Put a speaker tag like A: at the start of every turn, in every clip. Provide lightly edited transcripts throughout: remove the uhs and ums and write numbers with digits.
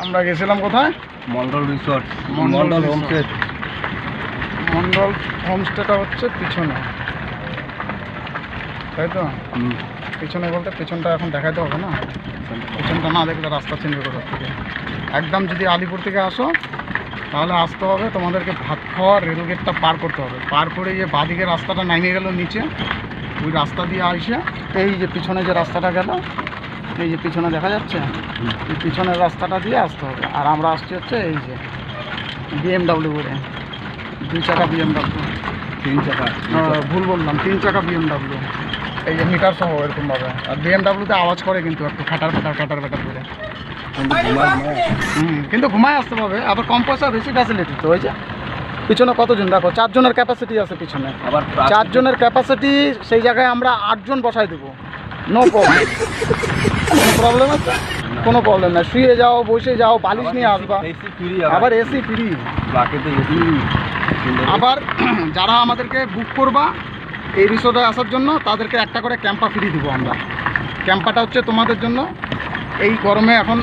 A: আমরা গেছিলাম কোথায়?
B: Mondal resort,
A: Mondal
B: homestay.
A: মন্ডল হোমস্টেটা হচ্ছে পিছনে, তাই তো? পিছনে বলতে পেছনটা এখন দেখাইতে হবে না, পেছনটা না দেখলে রাস্তা চেঞ্জ করে থেকে একদম যদি আলিপুর থেকে আসো তাহলে আসতে হবে তোমাদেরকে ভাত খাওয়া রেলগেটটা পার করতে হবে। পার করে যে বাঁদিকে রাস্তাটা নামিয়ে গেল নিচে, ওই রাস্তা দিয়ে আসে এই যে পিছনে যে রাস্তাটা গেল, এই যে পিছনে দেখা যাচ্ছে, এই পিছনের রাস্তাটা দিয়ে আসতে হবে। আর আমরা আসছি হচ্ছে এই যে BMW করে, 2 চাকা BMW,
B: 3 চাকা।
A: ভুল বললাম, 3 চাকা BMW, এই যে মিটার সহ এরকমভাবে। আর BMWতে আওয়াজ করে কিন্তু একটু খাটার খাটার করে, কিন্তু ঘুমায় আসতে হবে। আবার কম পয়সা বেশি ফ্যাসিলিটি তো। ওই যে পিছনে কতজন দেখো, 4 জনের ক্যাপাসিটি আছে পিছনে,
B: আবার
A: 4 জনের ক্যাপাসিটি। সেই জায়গায় আমরা 8 জন বসাই দেবো, নো প্রবলেম। কোনো প্রবলেম আছে? কোনো প্রবলেম না, শুয়ে যাও, বসে যাও, বালিশ নিয়ে আসবা। আবার এসি ফ্রি। আবার যারা আমাদেরকে বুক করবা এই রিসোর্টে আসার জন্য, তাদেরকে একটা করে ক্যাম্পা ফ্রি দিব আমরা। ক্যাম্পাটা হচ্ছে তোমাদের জন্য। এই গরমে এখন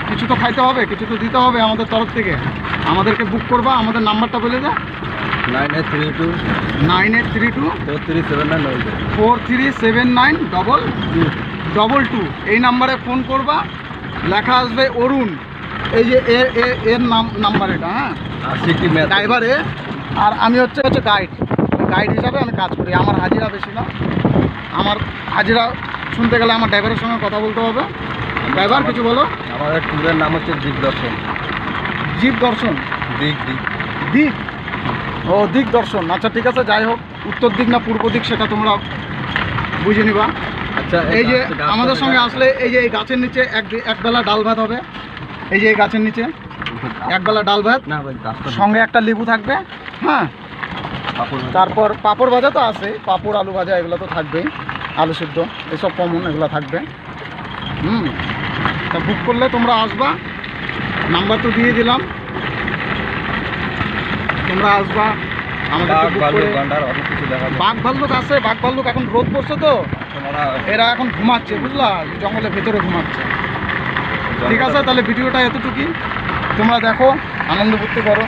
A: কিছু তো খাইতে হবে, কিছু তো দিতে হবে আমাদের তরফ থেকে। আমাদেরকে বুক করবা, আমাদের নাম্বারটা বলে দাও, 9832 437922। এই নাম্বারে ফোন করবা, লেখা আসবে অরুণ, এই যে এর নাম্বার এটা, হ্যাঁ, ড্রাইভারে। আর আমি হচ্ছে গাইড হিসাবে আমি কাজ করি। আমার হাজিরা বেশি না, আমার হাজিরা শুনতে গেলে আমার ড্রাইভারের সঙ্গে কথা বলতে হবে। ড্রাইভার কিছু বলো।
B: আমাদের ট্যুরের নাম হচ্ছে দিক দর্শন।
A: জীব দর্শন, দিক, ও দিক দর্শন। আচ্ছা ঠিক আছে, যাই হোক, উত্তর দিক না পূর্ব দিক সেটা তোমরা বুঝে নিবা।
B: আচ্ছা,
A: এই যে আমাদের সঙ্গে আসলে এই যে এই গাছের নিচে একবেলা ডাল ভাত হবে। এই যে এই গাছের নিচে একবেলা ডাল ভাত, সঙ্গে একটা লেবু থাকবে, হ্যাঁ। তারপর পাঁপড় ভাজা তো আছে, পাঁপড় আলু ভাজা এগুলো তো থাকবেই, আলু সিদ্ধ এসব কমন, এগুলো থাকবে। তা বুক করলে তোমরা আসবা, নাম্বার তো দিয়ে দিলাম, তোমরা আসবা। আমাদের বাঘ ভাল্লুক আছে, বাঘ ভাল্লুক এখন রোদ পড়ছে তো, এরা এখন ঘুমাচ্ছে, বুঝলা, জঙ্গলের ভেতরে ঘুমাচ্ছে। ঠিক আছে, তাহলে ভিডিওটা এতটুকুই, তোমরা দেখো, আনন্দ করতে পারো।